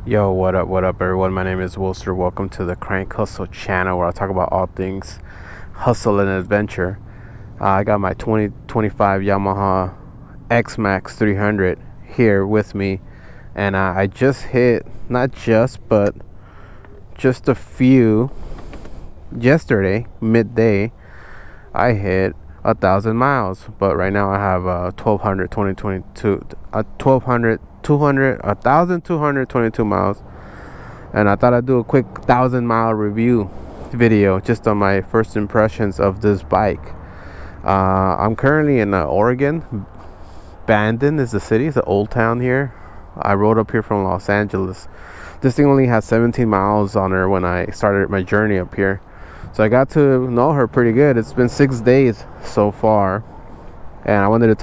Yo, what up, everyone? My name is Wilster. Welcome to the Crank Hustle channel where I talk about all things hustle and adventure. I got my 2025 Yamaha XMAX 300 here with me, and I just hit, not just, but just a few, yesterday, midday, I hit 1,000 miles. But right now I have 1,222 miles, and I thought I'd do a quick 1,000 mile review video just on my first impressions of this bike. I'm currently in Oregon. Bandon is the city. It's an old town here. I rode up here from Los Angeles. This thing only has 17 miles on her when I started my journey up here, so I got to know her pretty good. It's been 6 days so far, and I wanted to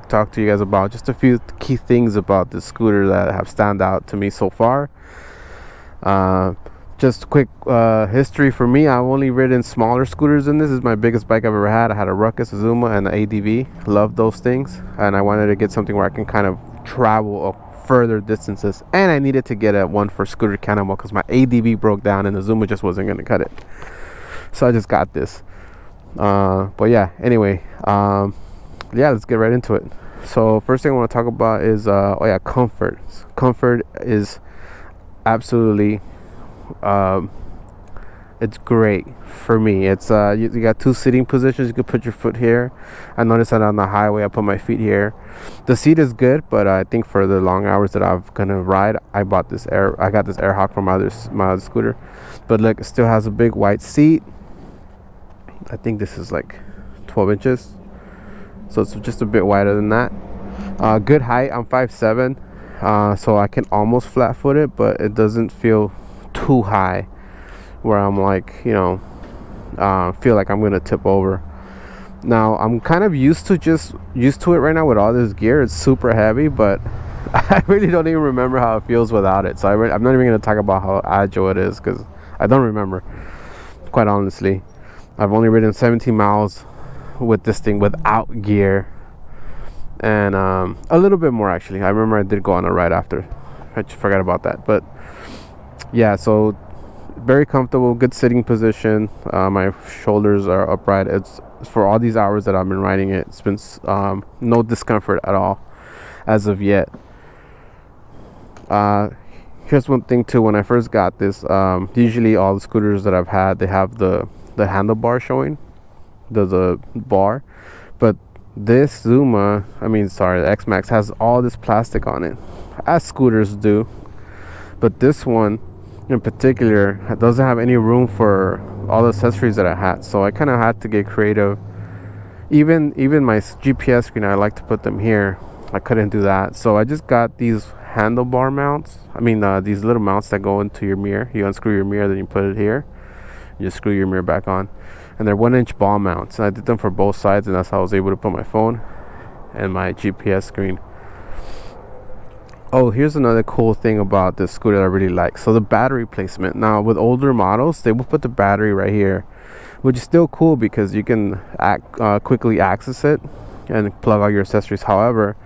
talk to you guys about just a few key things about this scooter that have stand out to me so far. Just quick history for me. I've only ridden smaller scooters than this. Is my biggest bike I've ever had. I had a Ruckus, a Zuma, and an ADV. Love those things, and I wanted to get something where I can kind of travel further distances, and I needed to get one for scooter cannonball because my ADV broke down and the Zuma just wasn't going to cut it, so I just got this. But yeah, anyway, let's get right into it. So first thing I want to talk about is comfort. Comfort is absolutely it's great for me. It's you got two sitting positions. You can put your foot here. I noticed that on the highway I put my feet here. The seat is good, but I think for the long hours that I'm gonna ride, I got this AirHawk from my other scooter. But look, it still has a big white seat. I think this is like 12 inches, so it's just a bit wider than that. Good height. I'm 5'7", so I can almost flat foot it, but it doesn't feel too high where I'm like, feel like I'm gonna tip over. Now I'm kind of used to it right now with all this gear. It's super heavy, but I really don't even remember how it feels without it. So I'm not even gonna talk about how agile it is because I don't remember, quite honestly. I've only ridden 17 miles with this thing without gear, and a little bit more actually. I remember I did go on a ride after. I just forgot about that. But yeah, so very comfortable, good sitting position. My shoulders are upright. It's for all these hours that I've been riding it. It's been no discomfort at all as of yet. Here's one thing too. When I first got this, usually all the scooters that I've had, they have the handlebar showing, the bar, but this the XMAX has all this plastic on it, as scooters do. But this one in particular doesn't have any room for all the accessories that I had, so I kind of had to get creative. Even my GPS screen, I like to put them here. I couldn't do that, so I just got these handlebar mounts. These little mounts that go into your mirror. You unscrew your mirror, then you put it here. You just screw your mirror back on, and they're 1-inch ball mounts. And I did them for both sides, and that's how I was able to put my phone and my GPS screen. Oh, here's another cool thing about this scooter that I really like. So the battery placement. Now with older models, they will put the battery right here, which is still cool because you can quickly access it and plug all your accessories. However,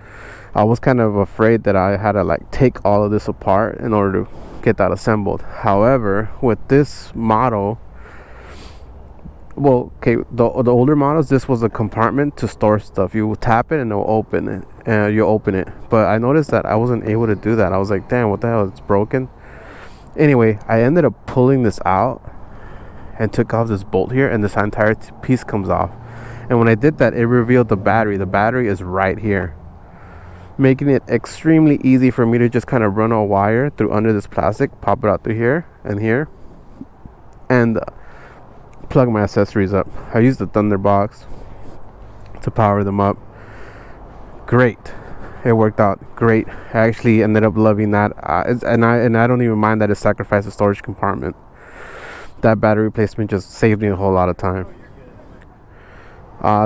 I was kind of afraid that I had to take all of this apart in order to get that assembled. However, with this model, the older models, this was a compartment to store stuff. You will tap it and it'll open it, and you open it. But I noticed that I wasn't able to do that. I was like, damn, what the hell, it's broken. Anyway, I ended up pulling this out and took off this bolt here, and this entire piece comes off. And when I did that, it revealed the battery. The battery is right here, making it extremely easy for me to just kind of run a wire through under this plastic, pop it out through here and here, and plug my accessories up. I used the Thunder box to power them up. Great. It worked out great. I actually ended up loving that, and I don't even mind that it sacrificed the storage compartment. That battery replacement just saved me a whole lot of time.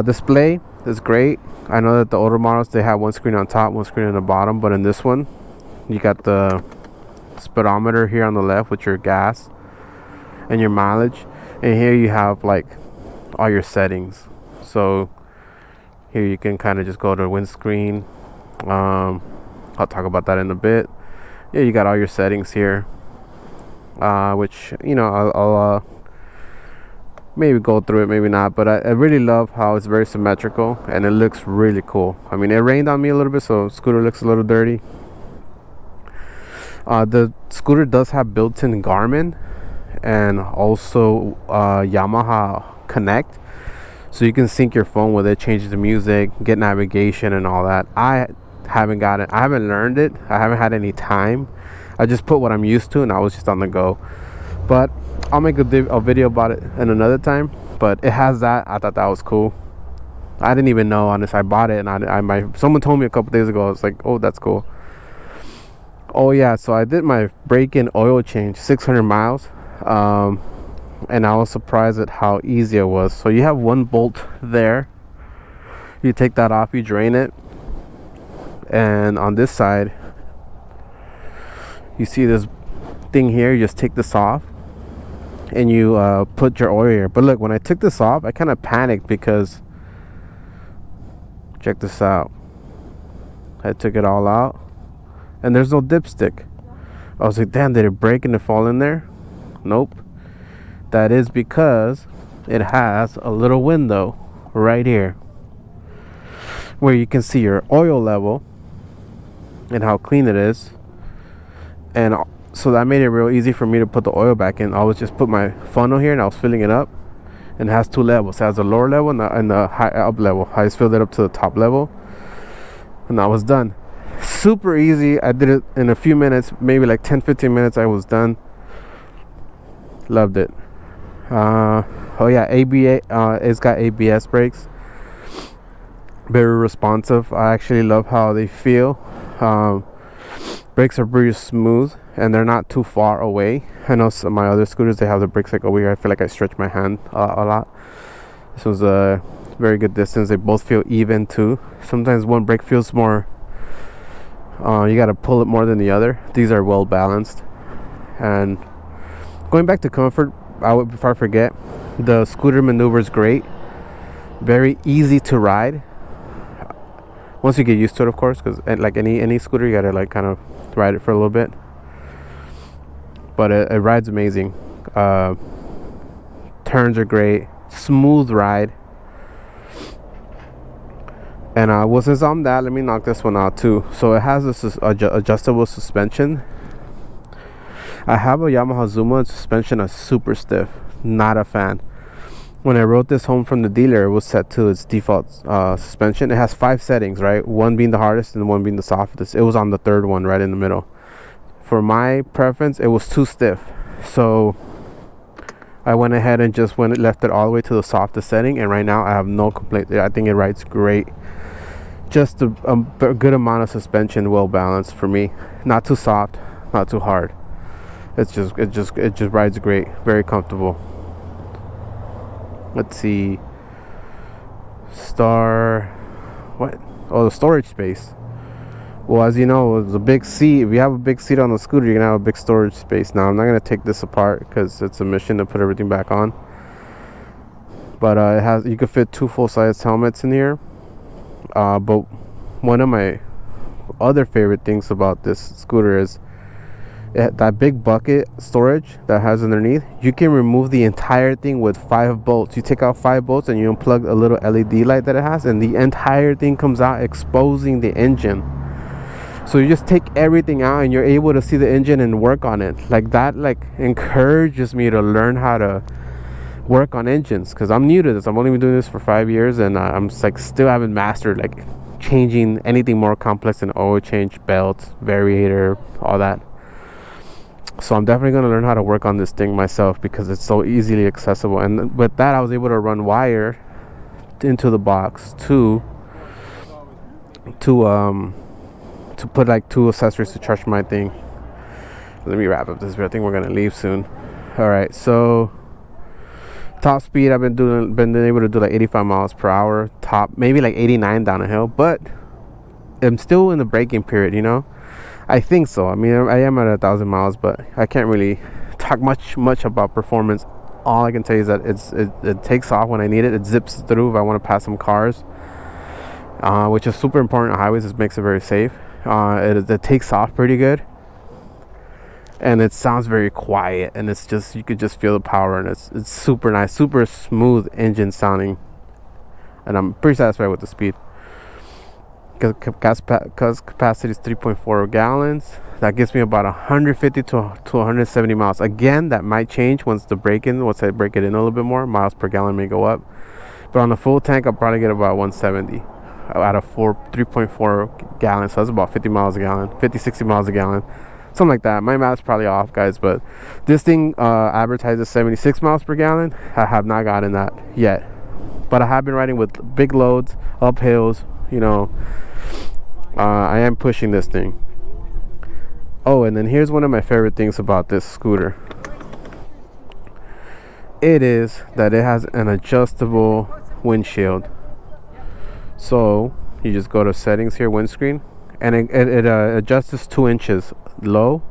Display is great. I know that the older models, they have one screen on top, one screen on the bottom, but in this one you got the speedometer here on the left with your gas and your mileage, and here you have all your settings. So here you can kind of just go to windscreen. I'll talk about that in a bit. Yeah, you got all your settings here, which I'll maybe go through it, maybe not, but I really love how it's very symmetrical and it looks really cool. I mean, it rained on me a little bit, so scooter looks a little dirty. The scooter does have built-in Garmin and also Yamaha Connect, so you can sync your phone with it, change the music, get navigation and all that. I haven't learned it. I haven't had any time. I just put what I'm used to and I was just on the go. But I'll make a video about it in another time. But it has that. I thought that was cool. I didn't even know, honestly. I bought it and someone told me a couple days ago. I was like, oh, that's cool. Oh yeah, so I did my break-in oil change, 600 miles. And I was surprised at how easy it was. So you have one bolt there. You take that off, you drain it. And on this side, you see this thing here. You just take this off and you put your oil here. But look, when I took this off, I kind of panicked because check this out. I took it all out and there's no dipstick. I was like, damn, did it break and it fall in there? Nope. That is because it has a little window right here where you can see your oil level and how clean it is. And so that made it real easy for me to put the oil back in. I was just put my funnel here and I was filling it up, and it has two levels. It has the lower level and the high up level. I just filled it up to the top level and I was done. Super easy. I did it in a few minutes, maybe like 10-15 minutes. I was done. Loved it. Oh yeah, it's got ABS brakes. Very responsive. I actually love how they feel. Brakes are pretty smooth and they're not too far away. I know some of my other scooters, they have the brakes like over here. I feel like I stretch my hand a lot. This was a very good distance. They both feel even too. Sometimes one brake feels more, you got to pull it more than the other. These are well balanced. And going back to comfort, before I forget, the scooter maneuver is great. Very easy to ride. Once you get used to it, of course, because like any scooter, you gotta like kind of ride it for a little bit. But it rides amazing. Turns are great. Smooth ride. And well, since I'm that, let me knock this one out too. So it has this adjustable suspension. I have a Yamaha Zuma suspension that's super stiff. Not a fan. When I wrote this home from the dealer, it was set to its default suspension. It has 5 settings, right? One being the hardest and one being the softest. It was on the third one, right in the middle. For my preference, it was too stiff. So I went ahead and just left it all the way to the softest setting. And right now, I have no complaint. I think it rides great. Just a good amount of suspension, well balanced for me. Not too soft, not too hard. It just rides great. Very comfortable. Let's see. What? Oh, the storage space. Well, as you know, it's a big seat. If you have a big seat on the scooter, you're gonna have a big storage space. Now, I'm not gonna take this apart because it's a mission to put everything back on. But you could fit 2 full-size helmets in here. But one of my other favorite things about this scooter is that big bucket storage that has underneath. You can remove the entire thing with 5 bolts. You take out 5 bolts and you unplug a little LED light that it has, and the entire thing comes out, exposing the engine. So you just take everything out and you're able to see the engine and work on it. Like that encourages me to learn how to work on engines, because I'm new to this. I've only been doing this for 5 years, and I'm still haven't mastered changing anything more complex than oil change, belts, variator, all that. So I'm definitely going to learn how to work on this thing myself because it's so easily accessible. And with that, I was able to run wire into the box to put 2 accessories to charge my thing. Let me wrap up this video. I think we're going to leave soon. All right, so top speed, I've been able to do 85 miles per hour. Top, maybe 89 down a hill, but I'm still in the braking period, I think so. I mean, I am at 1,000 miles, but I can't really talk much about performance. All I can tell you is that it takes off when I need it. It zips through if I want to pass some cars, which is super important on highways. It makes it very safe. It takes off pretty good. and it sounds very quiet, and it's just, you could just feel the power, and it's super nice, super smooth engine sounding, and I'm pretty satisfied with the speed. Because capacity is 3.4 gallons. That gives me about 150 to 170 miles. Again, that might change once I break it in a little bit more. Miles per gallon may go up. But on the full tank, I'll probably get about 170 out of 3.4 gallons. So that's about 50 miles a gallon, 50, 60 miles a gallon. Something like that. My math's probably off, guys. But this thing advertises 76 miles per gallon. I have not gotten that yet. But I have been riding with big loads, up hills, you know. I am pushing this thing. Oh, and then here's one of my favorite things about this scooter. It is that it has an adjustable windshield. So you just go to settings here, windscreen, and it adjusts 2 inches low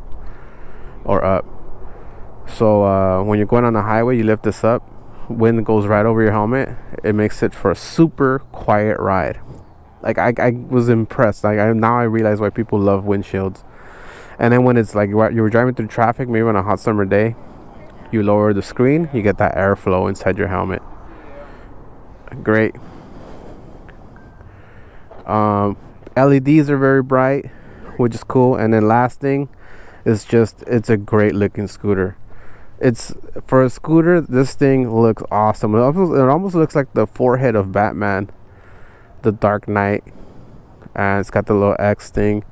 or up. So when you're going on the highway, you lift this up, wind goes right over your helmet. It makes it for a super quiet ride. Like I was impressed. Like now I realize why people love windshields. And then when it's like you were driving through traffic, maybe on a hot summer day, you lower the screen, you get that airflow inside your helmet. Great. LEDs are very bright, which is cool. And then last thing is just, it's a great looking scooter. It's, for a scooter, this thing looks awesome. It almost looks like the forehead of Batman, the Dark Knight, and it's got the little X thing.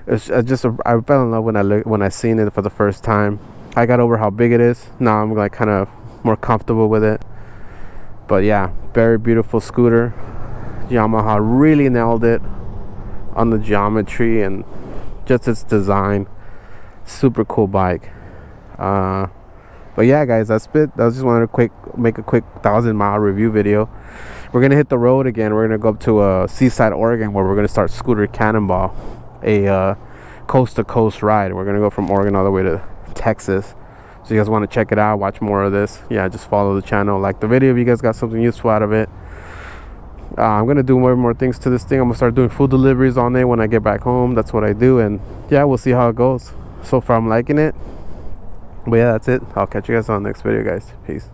It's just I fell in love when I seen it for the first time. I got over how big it is. Now I'm like kind of more comfortable with it. But yeah, very beautiful scooter. Yamaha really nailed it on the geometry and just its design. Super cool bike. But yeah, guys, that's it. I just wanted to make a quick 1,000-mile review video. We're gonna hit the road again. We're gonna go up to Seaside, Oregon, where we're gonna start Scooter Cannonball, a coast-to-coast ride. We're gonna go from Oregon all the way to Texas. So you guys want to check it out, watch more of this, yeah, just follow the channel, like the video if you guys got something useful out of it. I'm gonna do more things to this thing. I'm gonna start doing food deliveries all day when I get back home. That's what I do, and yeah, we'll see how it goes. So far I'm liking it. But yeah, that's it. I'll catch you guys on the next video, guys. Peace.